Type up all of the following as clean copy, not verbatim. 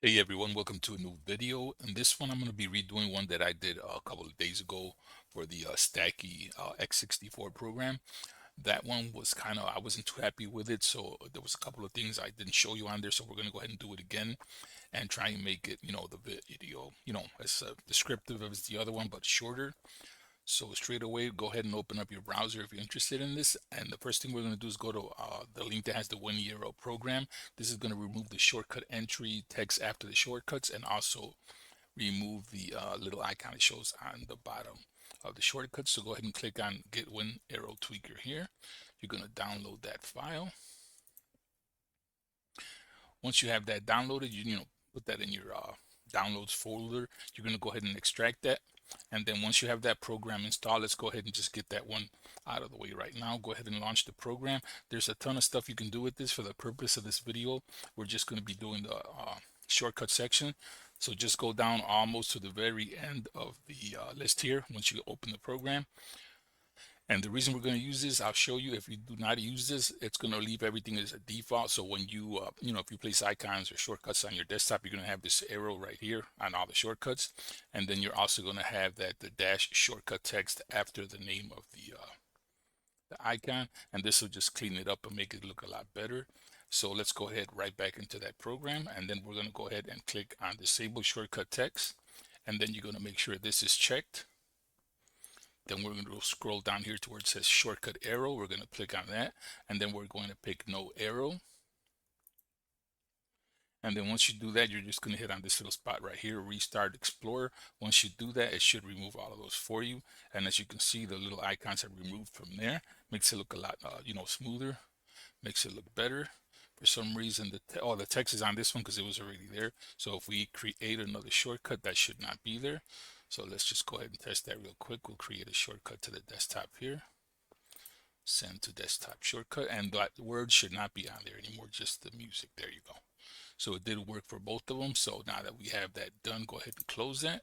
Hey everyone, welcome to a new video. In this one, I'm going to be redoing one that I did a couple of days ago for the Stacky X64 program. That one was I wasn't too happy with it, so there was a couple of things I didn't show you on there, so we're going to go ahead and do it again and try and make it, the video, as descriptive as the other one, but shorter. So straight away, go ahead and open up your browser if you're interested in this. And the first thing we're going to do is go to the link that has the Winaero program. This is going to remove the shortcut entry text after the shortcuts and also remove the little icon it shows on the bottom of the shortcuts. So go ahead and click on Get Winaero Tweaker here. You're going to download that file. Once you have that downloaded, you put that in your downloads folder. You're going to go ahead and extract that. And then once you have that program installed, let's go ahead and just get that one out of the way right now. Go ahead and launch the program. There's a ton of stuff you can do with this. For the purpose of this video, we're just going to be doing the shortcut section. So just go down almost to the very end of the list here once you open the program. And the reason we're going to use this, I'll show you. If you do not use this, it's going to leave everything as a default. So when you, if you place icons or shortcuts on your desktop, you're going to have this arrow right here on all the shortcuts. And then you're also going to have the dash shortcut text after the name of the icon. And this will just clean it up and make it look a lot better. So let's go ahead right back into that program. And then we're going to go ahead and click on disable shortcut text. And then you're going to make sure this is checked. Then we're going to scroll down here to where it says shortcut arrow. We're going to click on that, and then we're going to pick no arrow. And then once you do that, you're just going to hit on this little spot right here, restart Explorer. Once you do that, it should remove all of those for you. And as you can see, the little icons are removed from there. Makes it look a lot, smoother. Makes it look better. For some reason, the text is on this one because it was already there. So if we create another shortcut, that should not be there. So let's just go ahead and test that real quick. We'll create a shortcut to the desktop here. Send to desktop shortcut, and that word should not be on there anymore, just the music. There you go. So it did work for both of them. So now that we have that done, go ahead and close that.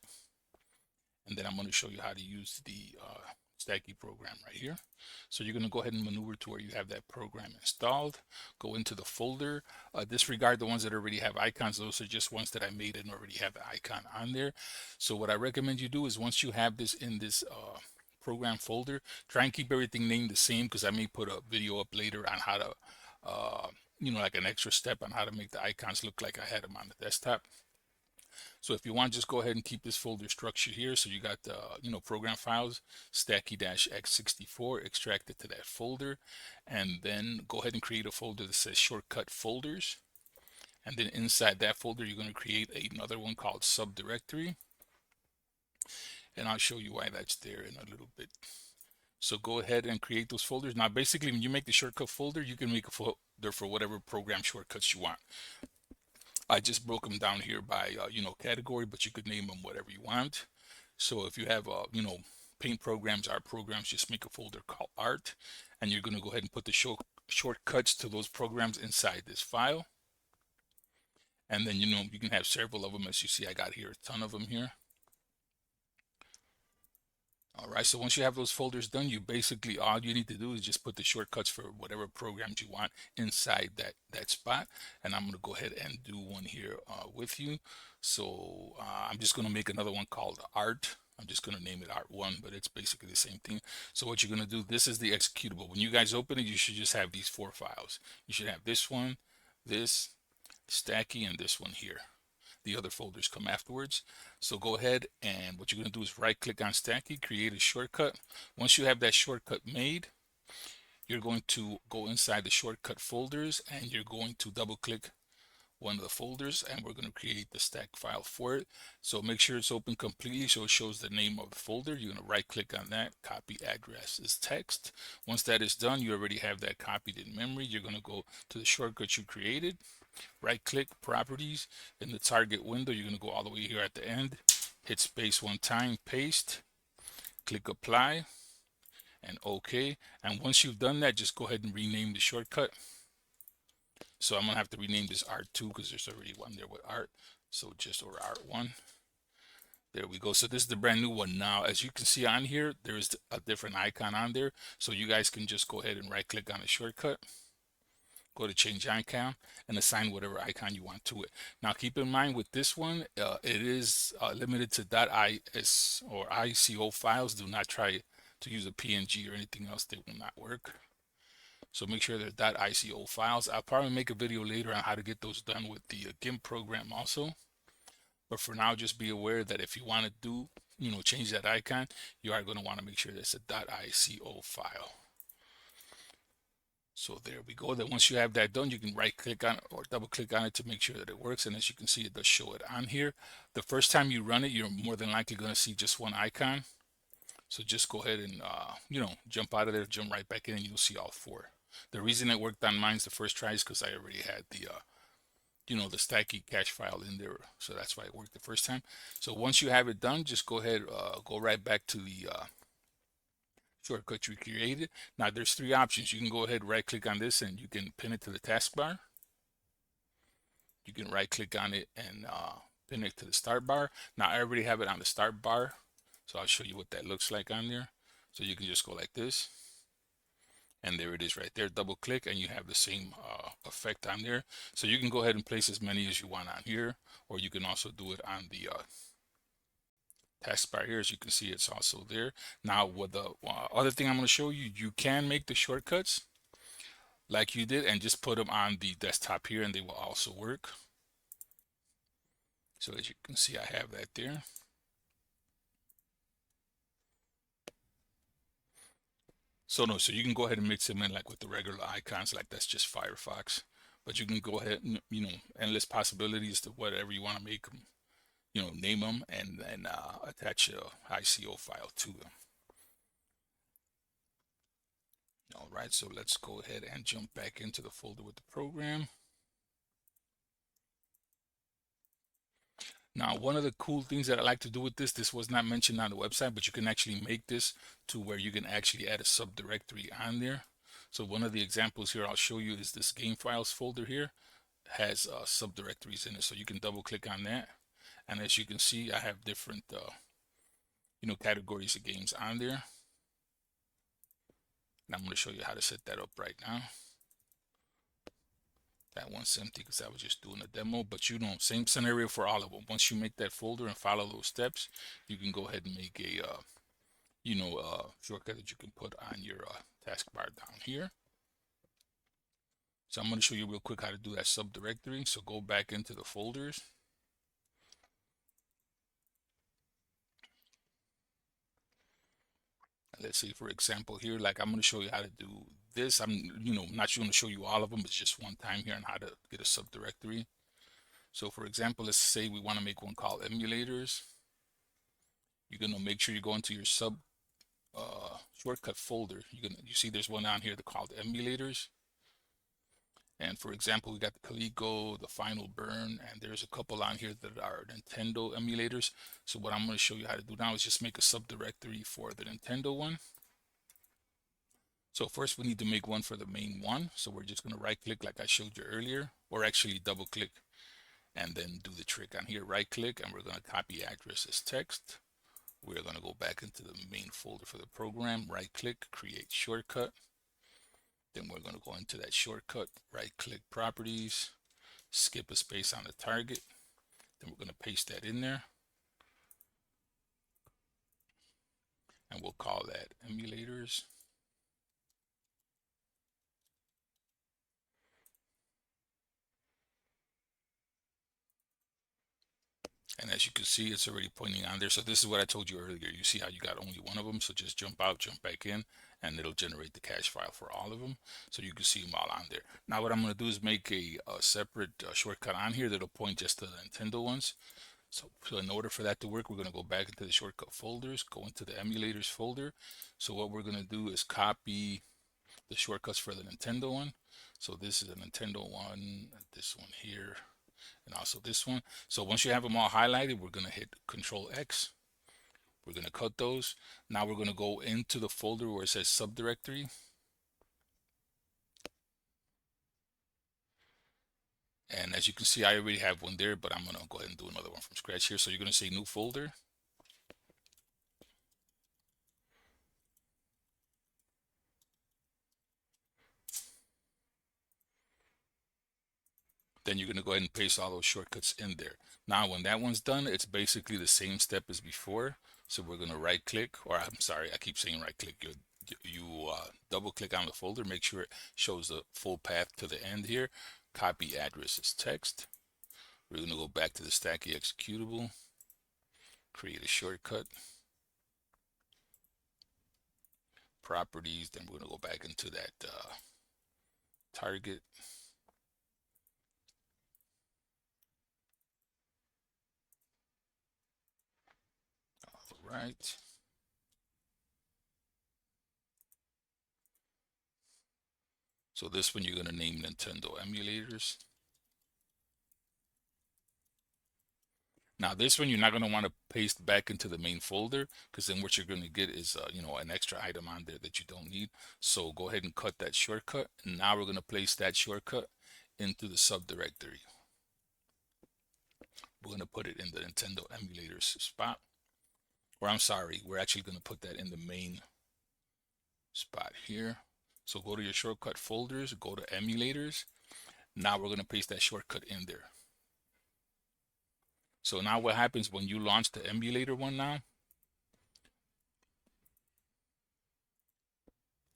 And then I'm going to show you how to use the Stacky program right here. So you're going to go ahead and maneuver to where you have that program installed. Go into the folder. Disregard the ones that already have icons. Those are just ones that I made and already have the icon on there. So what I recommend you do is once you have this in this program folder, try and keep everything named the same, because I may put a video up later on how to, like an extra step on how to make the icons look like I had them on the desktop. So if you want, just go ahead and keep this folder structure here. So you got the, program files, Stacky-X64, extract it to that folder, and then go ahead and create a folder that says shortcut folders. And then inside that folder, you're going to create another one called subdirectory. And I'll show you why that's there in a little bit. So go ahead and create those folders. Now, basically, when you make the shortcut folder, you can make a folder for whatever program shortcuts you want. I just broke them down here by, category, but you could name them whatever you want. So if you have, paint programs, art programs, just make a folder called art, and you're going to go ahead and put the shortcuts to those programs inside this file. And then, you can have several of them. As you see, I got here a ton of them here. All right, so once you have those folders done, you basically, all you need to do is just put the shortcuts for whatever programs you want inside that spot. And I'm going to go ahead and do one here with you. So I'm just going to make another one called art. I'm just going to name it art1, but it's basically the same thing. So what you're going to do, this is the executable. When you guys open it, you should just have these 4 files. You should have this one, this, Stacky, and this one here. The other folders come afterwards. So go ahead, and what you're going to do is right click on Stacky, create a shortcut. Once you have that shortcut made, you're going to go inside the shortcut folders, and you're going to double click one of the folders, and we're going to create the stack file for it. So make sure it's open completely so it shows the name of the folder. You're going to right click on that, copy address as text. Once that is done, you already have that copied in memory. You're going to go to the shortcut you created, right click properties. In the target window, you're going to go all the way here at the end, hit space one time, paste, click apply, and OK. And once you've done that, just go ahead and rename the shortcut. So I'm going to have to rename this art2 because there's already one there with art. So just or art1. There we go. So this is the brand new one. Now, as you can see on here, there is a different icon on there. So you guys can just go ahead and right click on the shortcut. Go to change icon and assign whatever icon you want to it. Now keep in mind with this one, it is limited to .is or ICO files. Do not try to use a PNG or anything else. They will not work. So make sure they're .ico files. I'll probably make a video later on how to get those done with the GIMP program also. But for now, just be aware that if you want to do, change that icon, you are going to want to make sure that's a .ico file. So there we go. Then once you have that done, you can right click on it or double click on it to make sure that it works. And as you can see, it does show it on here. The first time you run it, you're more than likely going to see just one icon. So just go ahead and, jump out of there, jump right back in, and you'll see all four. The reason it worked on mine's the first try is because I already had the, the Stacky cache file in there. So that's why it worked the first time. So once you have it done, just go ahead, go right back to the shortcut you created. Now there's three options. You can go ahead, right click on this, and you can pin it to the taskbar. You can right click on it and pin it to the start bar. Now I already have it on the start bar, so I'll show you what that looks like on there. So you can just go like this, and there it is right there. Double click and you have the same effect on there. So you can go ahead and place as many as you want on here, or you can also do it on the taskbar here. As you can see, it's also there. Now with the other thing I'm going to show you, you can make the shortcuts like you did and just put them on the desktop here, and they will also work. So as you can see, I have that there. So you can go ahead and mix them in like with the regular icons, like that's just Firefox. But you can go ahead and, endless possibilities to whatever you want to make them, name them and then attach a ICO file to them. All right, so let's go ahead and jump back into the folder with the program. Now, one of the cool things that I like to do with this was not mentioned on the website, but you can actually make this to where you can actually add a subdirectory on there. So one of the examples here I'll show you is this game files folder here has subdirectories in it. So you can double click on that. And as you can see, I have different, categories of games on there. And I'm going to show you how to set that up right now. That one's empty because I was just doing a demo, but same scenario for all of them. Once you make that folder and follow those steps, you can go ahead and make a, shortcut that you can put on your taskbar down here. So I'm going to show you real quick how to do that subdirectory. So go back into the folders. Let's say, for example, here, like I'm going to show you how to do this. I'm, not going to show you all of them. It's just one time here on how to get a subdirectory. So for example, let's say we want to make one called emulators. You're going to make sure you go into your shortcut folder. You see there's one on here called emulators. And for example, we got the Coleco, the Final Burn, and there's a couple on here that are Nintendo emulators. So what I'm going to show you how to do now is just make a subdirectory for the Nintendo one. So first we need to make one for the main one. So we're just going to right click like I showed you earlier, or actually double click and then do the trick on here. Right click and we're going to copy address as text. We're going to go back into the main folder for the program, right click, create shortcut. Then we're going to go into that shortcut, right click properties, skip a space on the target. Then we're going to paste that in there. And we'll call that emulators. And as you can see, it's already pointing on there. So this is what I told you earlier. You see how you got only one of them. So just jump out, jump back in, and it'll generate the cache file for all of them. So you can see them all on there. Now what I'm going to do is make a separate shortcut on here that'll point just to the Nintendo ones. So in order for that to work, we're going to go back into the shortcut folders, go into the emulators folder. So what we're going to do is copy the shortcuts for the Nintendo one. So this is a Nintendo one, this one here, and also this one. So once you have them all highlighted, we're going to hit Control X. We're going to cut those. Now we're going to go into the folder where it says subdirectory. And as you can see, I already have one there, but I'm going to go ahead and do another one from scratch here. So you're going to say new folder. Then you're going to go ahead and paste all those shortcuts in there. Now, when that one's done, it's basically the same step as before. So we're going to right click, or I'm sorry, I keep saying right click. You double click on the folder, make sure it shows the full path to the end here. Copy address as text. We're going to go back to the Stacky executable, create a shortcut, properties. Then we're going to go back into that target. All right. So this one you're going to name Nintendo emulators. Now this one you're not going to want to paste back into the main folder, because then what you're going to get is an extra item on there that you don't need. So go ahead and cut that shortcut. And now we're going to place that shortcut into the subdirectory. We're going to put it in the Nintendo emulators spot. Or I'm sorry, we're actually going to put that in the main spot here. So go to your shortcut folders, go to emulators. Now we're going to paste that shortcut in there. So now what happens when you launch the emulator one now,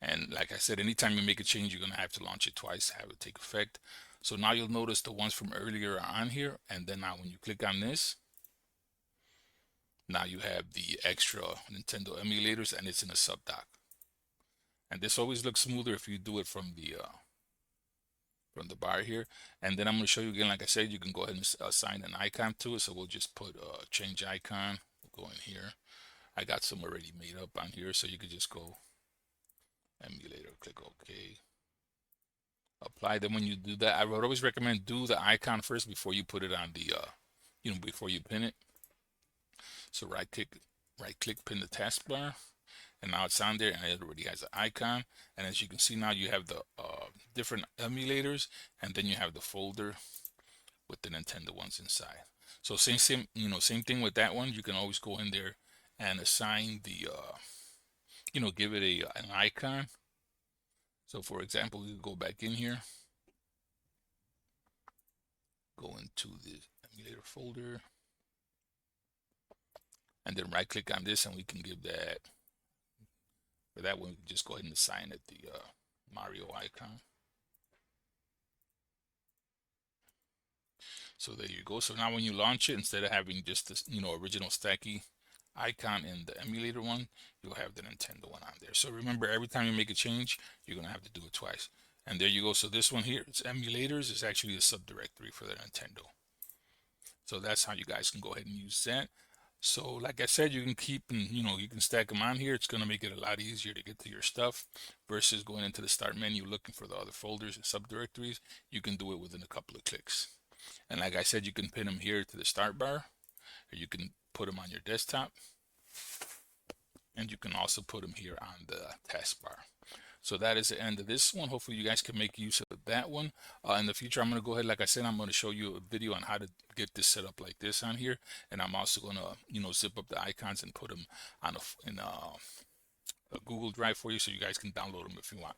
and like I said, anytime you make a change, you're going to have to launch it twice to have it take effect. So now you'll notice the ones from earlier are on here. And then now when you click on this, now you have the extra Nintendo emulators and it's in a subdoc. And this always looks smoother if you do it from the bar here. And then I'm going to show you again, like I said, you can go ahead and assign an icon to it. So we'll just put change icon. We'll go in here. I got some already made up on here, so you could just go emulator, click OK, apply. Then when you do that, I would always recommend do the icon first before you put it on the before you pin it. So right click, pin the taskbar, and now it's on there and it already has an icon. And as you can see now, you have the different emulators, and then you have the folder with the Nintendo ones inside. So same thing with that one. You can always go in there and assign the give it an icon. So for example, we go back in here, go into the emulator folder, and then right click on this, and we can give that, for that one, we can just go ahead and assign it the Mario icon. So there you go. So now when you launch it, instead of having just this original Stacky icon in the emulator one, you'll have the Nintendo one on there. So remember, every time you make a change, you're gonna have to do it twice. And there you go. So this one here, it's emulators, is actually a subdirectory for the Nintendo. So that's how you guys can go ahead and use that. So like I said, you can keep and you can stack them on here. It's going to make it a lot easier to get to your stuff versus going into the start menu looking for the other folders and subdirectories. You can do it within a couple of clicks. And like I said, you can pin them here to the start bar, or you can put them on your desktop, and you can also put them here on the taskbar. So that is the end of this one. Hopefully you guys can make use of that one. In the future, I'm going to go ahead, like I said, I'm going to show you a video on how to get this set up like this on here. And I'm also going to, zip up the icons and put them on a Google Drive for you, so you guys can download them if you want.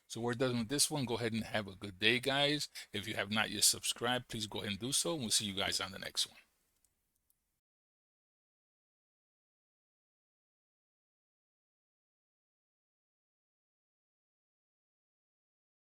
So we're done with this one. Go ahead and have a good day, guys. If you have not yet subscribed, please go ahead and do so. And we'll see you guys on the next one.